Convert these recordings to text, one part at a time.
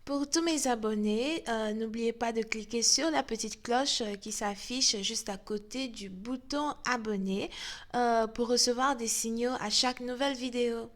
Pour tous mes abonnés, n'oubliez pas de cliquer sur la petite cloche qui s'affiche juste à côté du bouton abonner pour recevoir des signaux à chaque nouvelle vidéo.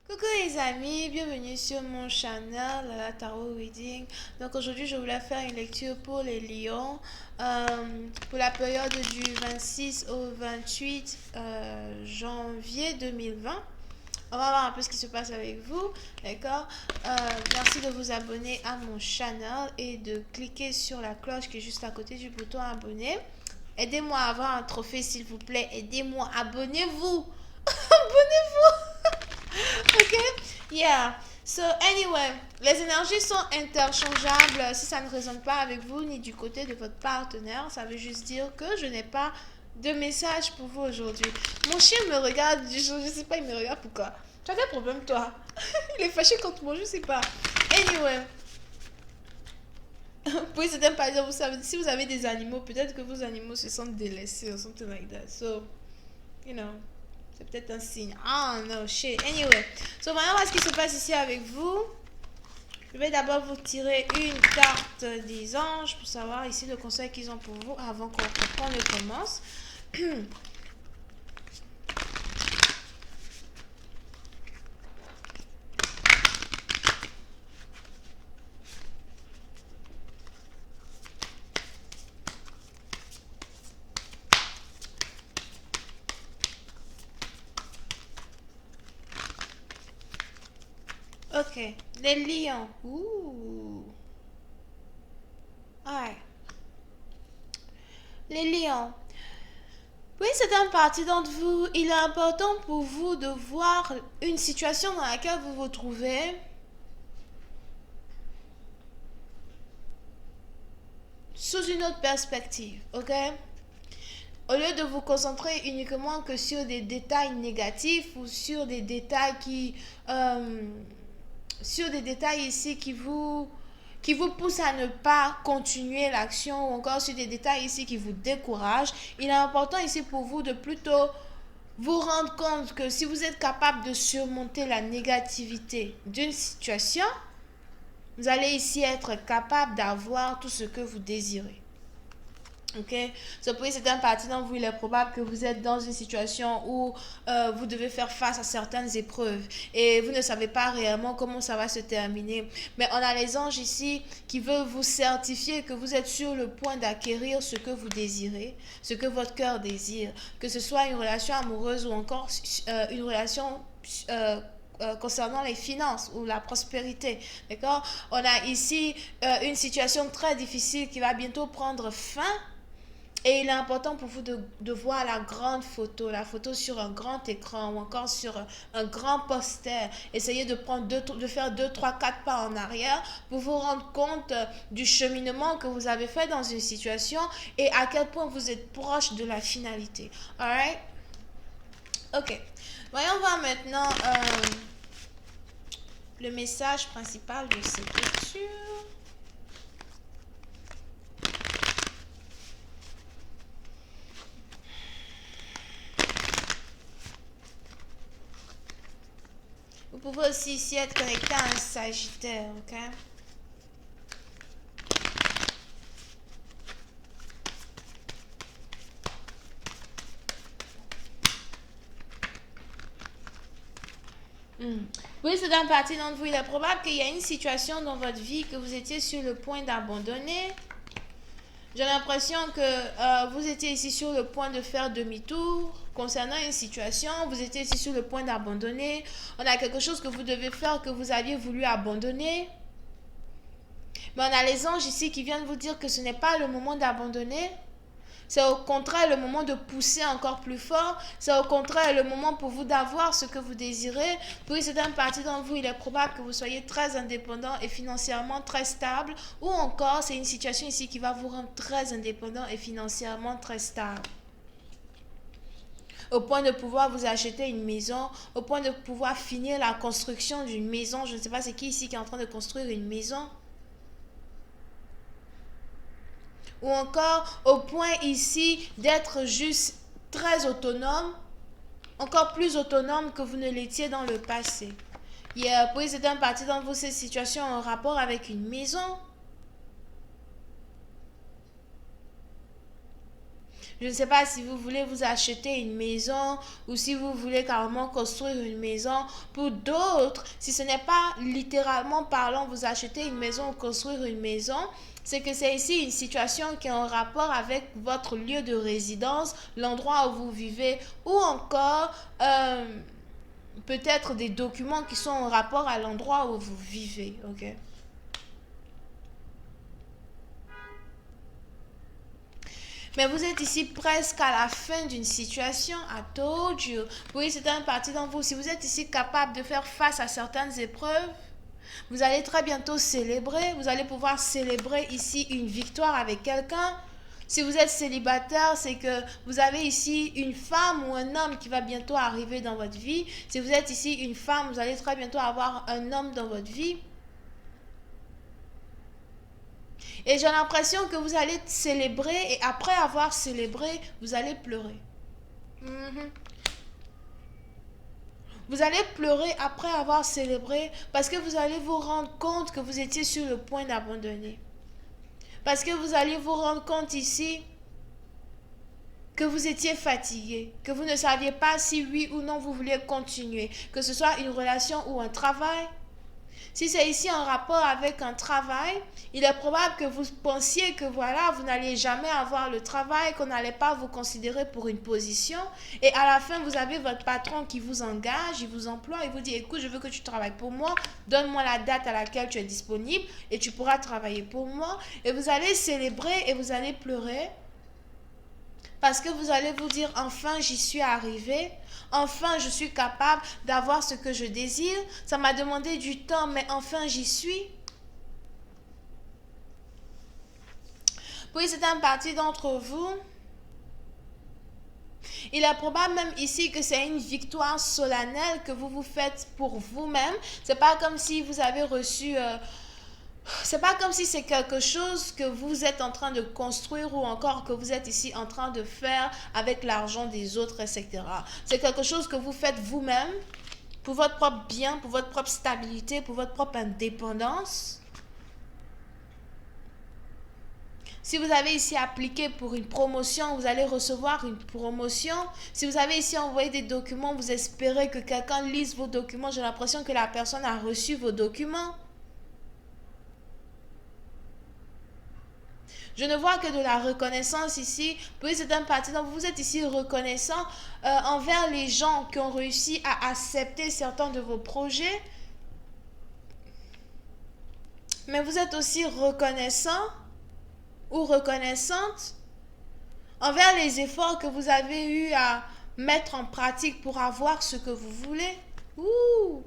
Coucou les amis, bienvenue sur mon channel la Tarot Reading. Donc aujourd'hui je voulais faire une lecture pour les lions pour la période du 26 au 28 janvier 2020. On va voir un peu ce qui se passe avec vous, d'accord. Merci de vous abonner à mon channel et de cliquer sur la cloche qui est juste à côté du bouton abonner. Aidez-moi à avoir un trophée s'il vous plaît, aidez-moi, abonnez-vous. Abonnez-vous. Ok, yeah. So anyway, les énergies sont interchangeables. Si ça ne résonne pas avec vous ni du côté de votre partenaire, ça veut juste dire que je n'ai pas de message pour vous aujourd'hui. Mon chien me regarde, je sais pas, il me regarde pourquoi. Tu as quel problème toi? Il est fâché contre moi, je sais pas. Anyway. Pour certains par exemple, vous savez, si vous avez des animaux, peut-être que vos animaux se sentent délaissés or something like that. So, you know. C'est peut-être un signe. Ah no shit. Anyway. So, voyons voir ce qui se passe ici avec vous. Je vais d'abord vous tirer une carte des anges pour savoir ici le conseil qu'ils ont pour vous avant qu'on ne commence. Ok. Les lions. Ouh. Ouais. Les lions. Oui, c'est un parti d'entre vous. Il est important pour vous de voir une situation dans laquelle vous vous trouvez sous une autre perspective, ok? Au lieu de vous concentrer uniquement que sur des détails négatifs ou sur des détails sur des détails ici qui vous poussent à ne pas continuer l'action ou encore sur des détails ici qui vous découragent, il est important ici pour vous de plutôt vous rendre compte que si vous êtes capable de surmonter la négativité d'une situation, vous allez ici être capable d'avoir tout ce que vous désirez. Ok, so, pour c'est un parti dans vous, il est probable que vous êtes dans une situation où vous devez faire face à certaines épreuves et vous ne savez pas réellement comment ça va se terminer. Mais on a les anges ici qui veulent vous certifier que vous êtes sur le point d'acquérir ce que vous désirez, ce que votre cœur désire, que ce soit une relation amoureuse ou encore une relation concernant les finances ou la prospérité, d'accord. On a ici une situation très difficile qui va bientôt prendre fin. Et il est important pour vous de voir la grande photo, la photo sur un grand écran ou encore sur un grand poster. Essayez de faire 2, 3, 4 pas en arrière pour vous rendre compte du cheminement que vous avez fait dans une situation et à quel point vous êtes proche de la finalité. Alright? Ok. Voyons voir maintenant le message principal de cette lecture. Vous pouvez aussi ici être connecté à un Sagittaire, ok? Oui, c'est d'un parti d'entre vous. Il est probable qu'il y ait une situation dans votre vie que vous étiez sur le point d'abandonner. J'ai l'impression que vous étiez ici sur le point de faire demi-tour concernant une situation. Vous étiez ici sur le point d'abandonner. On a quelque chose que vous devez faire que vous aviez voulu abandonner. Mais on a les anges ici qui viennent vous dire que ce n'est pas le moment d'abandonner. C'est au contraire le moment de pousser encore plus fort. C'est au contraire le moment pour vous d'avoir ce que vous désirez. Puis c'est un parti d'entre vous, il est probable que vous soyez très indépendant et financièrement très stable. Ou encore, c'est une situation ici qui va vous rendre très indépendant et financièrement très stable. au point de pouvoir vous acheter une maison, au point de pouvoir finir la construction d'une maison. Je ne sais pas c'est qui ici qui est en train de construire une maison. Ou encore au point ici d'être juste très autonome, encore plus autonome que vous ne l'étiez dans le passé. Puis c'est un parti dans vous, cette situation en rapport avec une maison. Je ne sais pas si vous voulez vous acheter une maison ou si vous voulez carrément construire une maison. Pour d'autres, si ce n'est pas littéralement parlant vous acheter une maison ou construire une maison, c'est que c'est ici une situation qui est en rapport avec votre lieu de résidence, l'endroit où vous vivez, ou encore peut-être des documents qui sont en rapport à l'endroit où vous vivez. Ok? Mais vous êtes ici presque à la fin d'une situation. I told you. Oui, c'est un parti dans vous. Si vous êtes ici capable de faire face à certaines épreuves, vous allez très bientôt célébrer. Vous allez pouvoir célébrer ici une victoire avec quelqu'un. Si vous êtes célibataire, c'est que vous avez ici une femme ou un homme qui va bientôt arriver dans votre vie. Si vous êtes ici une femme, vous allez très bientôt avoir un homme dans votre vie. Et j'ai l'impression que vous allez célébrer et après avoir célébré, vous allez pleurer. Vous allez pleurer après avoir célébré parce que vous allez vous rendre compte que vous étiez sur le point d'abandonner. Parce que vous allez vous rendre compte ici que vous étiez fatigué, que vous ne saviez pas si oui ou non vous vouliez continuer, que ce soit une relation ou un travail. Si c'est ici en rapport avec un travail, il est probable que vous pensiez que voilà, vous n'alliez jamais avoir le travail, qu'on n'allait pas vous considérer pour une position. Et à la fin, vous avez votre patron qui vous engage, il vous emploie, il vous dit, écoute, je veux que tu travailles pour moi, donne-moi la date à laquelle tu es disponible et tu pourras travailler pour moi. Et vous allez célébrer et vous allez pleurer. Parce que vous allez vous dire, enfin j'y suis arrivé, enfin je suis capable d'avoir ce que je désire. Ça m'a demandé du temps, mais enfin j'y suis. Puis c'est un parti d'entre vous. Il est probable même ici que c'est une victoire solennelle que vous vous faites pour vous-même. C'est pas comme si vous avez reçu... c'est pas comme si c'est quelque chose que vous êtes en train de construire ou encore que vous êtes ici en train de faire avec l'argent des autres, etc. C'est quelque chose que vous faites vous-même pour votre propre bien, pour votre propre stabilité, pour votre propre indépendance. Si vous avez ici appliqué pour une promotion, vous allez recevoir une promotion. Si vous avez ici envoyé des documents, vous espérez que quelqu'un lise vos documents. J'ai l'impression que la personne a reçu vos documents. Je ne vois que de la reconnaissance ici. Puis c'est un parti dont vous êtes ici reconnaissant envers les gens qui ont réussi à accepter certains de vos projets. Mais vous êtes aussi reconnaissant ou reconnaissante envers les efforts que vous avez eu à mettre en pratique pour avoir ce que vous voulez. Ouh,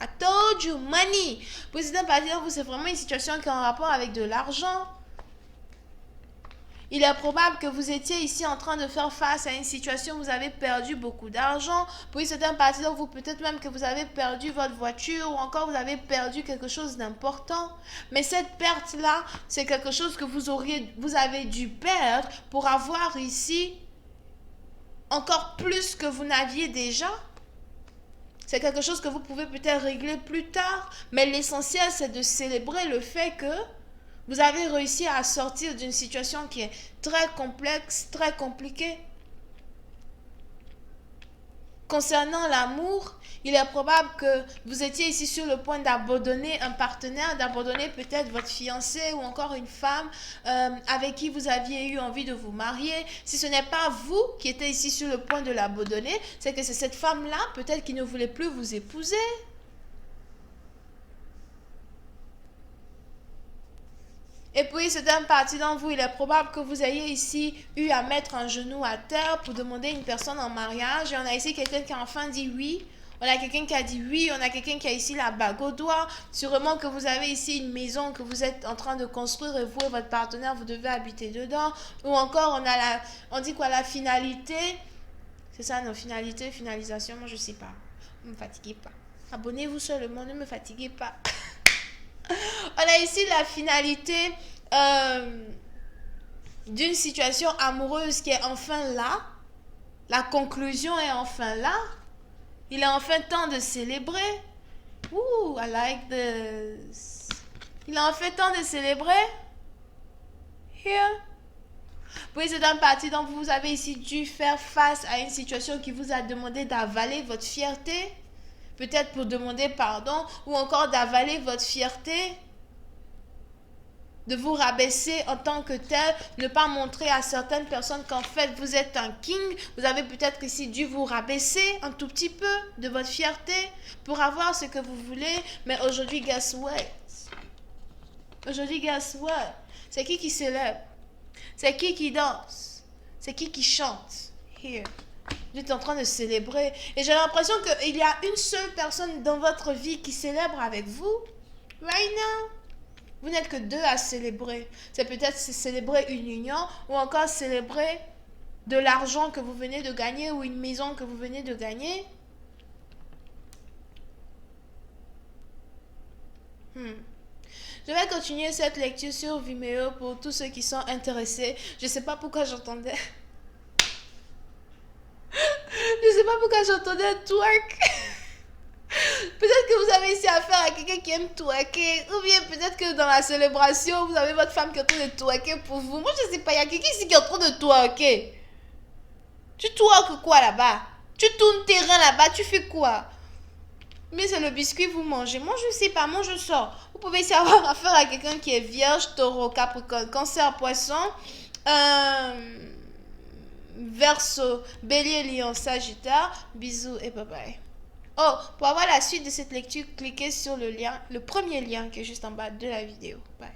I told you, money. Puis c'est un parti dont vous, c'est vraiment une situation qui est en rapport avec de l'argent. Il est probable que vous étiez ici en train de faire face à une situation où vous avez perdu beaucoup d'argent. Puis c'est un parti dont vous, peut-être même que vous avez perdu votre voiture ou encore vous avez perdu quelque chose d'important. Mais cette perte-là, c'est quelque chose que vous avez dû perdre pour avoir ici encore plus que vous n'aviez déjà. C'est quelque chose que vous pouvez peut-être régler plus tard. Mais l'essentiel, c'est de célébrer le fait que vous avez réussi à sortir d'une situation qui est très complexe, très compliquée. Concernant l'amour, il est probable que vous étiez ici sur le point d'abandonner un partenaire, d'abandonner peut-être votre fiancé ou encore une femme avec qui vous aviez eu envie de vous marier. Si ce n'est pas vous qui étiez ici sur le point de l'abandonner, c'est que c'est cette femme-là peut-être qui ne voulait plus vous épouser. Et puis, c'est un parti dans vous. Il est probable que vous ayez ici eu à mettre un genou à terre pour demander une personne en mariage. Et on a ici quelqu'un qui a enfin dit oui. On a quelqu'un qui a dit oui. On a quelqu'un qui a ici la bague au doigt. Sûrement que vous avez ici une maison que vous êtes en train de construire et vous et votre partenaire, vous devez habiter dedans. Ou encore, on dit quoi, la finalité. C'est ça, nos finalités, finalisation, moi je sais pas. Ne me fatiguez pas. Abonnez-vous seulement, ne me fatiguez pas. On a ici la finalité d'une situation amoureuse qui est enfin là. La conclusion est enfin là. Il est enfin temps de célébrer. Ooh, I like this. Il est enfin temps de célébrer. Here. Oui, c'est une partie dont vous avez ici dû faire face à une situation qui vous a demandé d'avaler votre fierté. Peut-être pour demander pardon ou encore d'avaler votre fierté. De vous rabaisser en tant que tel, ne pas montrer à certaines personnes qu'en fait vous êtes un king. Vous avez peut-être ici dû vous rabaisser un tout petit peu de votre fierté pour avoir ce que vous voulez. Mais aujourd'hui, guess what? Aujourd'hui, guess what? C'est qui célèbre? C'est qui danse? C'est qui chante? Here. Vous êtes en train de célébrer. Et j'ai l'impression qu'il y a une seule personne dans votre vie qui célèbre avec vous. Right now. Vous n'êtes que deux à célébrer. C'est peut-être célébrer une union ou encore célébrer de l'argent que vous venez de gagner ou une maison que vous venez de gagner. Je vais continuer cette lecture sur Vimeo pour tous ceux qui sont intéressés. Je ne sais pas pourquoi j'entendais... Je sais pas pourquoi j'entendais twerk. Peut-être que vous avez ici affaire à quelqu'un qui aime twerker. Ou bien peut-être que dans la célébration, vous avez votre femme qui est en train de twerker pour vous. Moi, je sais pas. Il y a quelqu'un ici qui est en train de twerker. Tu twerkes quoi là-bas? Tu tournes terrain là-bas, tu fais quoi? Mais c'est le biscuit vous mangez. Moi, je sais pas. Moi, je sors. Vous pouvez ici avoir affaire à quelqu'un qui est vierge, taureau, capricorne, cancer, poisson. Verseau, bélier, lion, sagittaire. Bisous et bye bye. Oh, pour avoir la suite de cette lecture, cliquez sur le lien, le premier lien qui est juste en bas de la vidéo. Bye.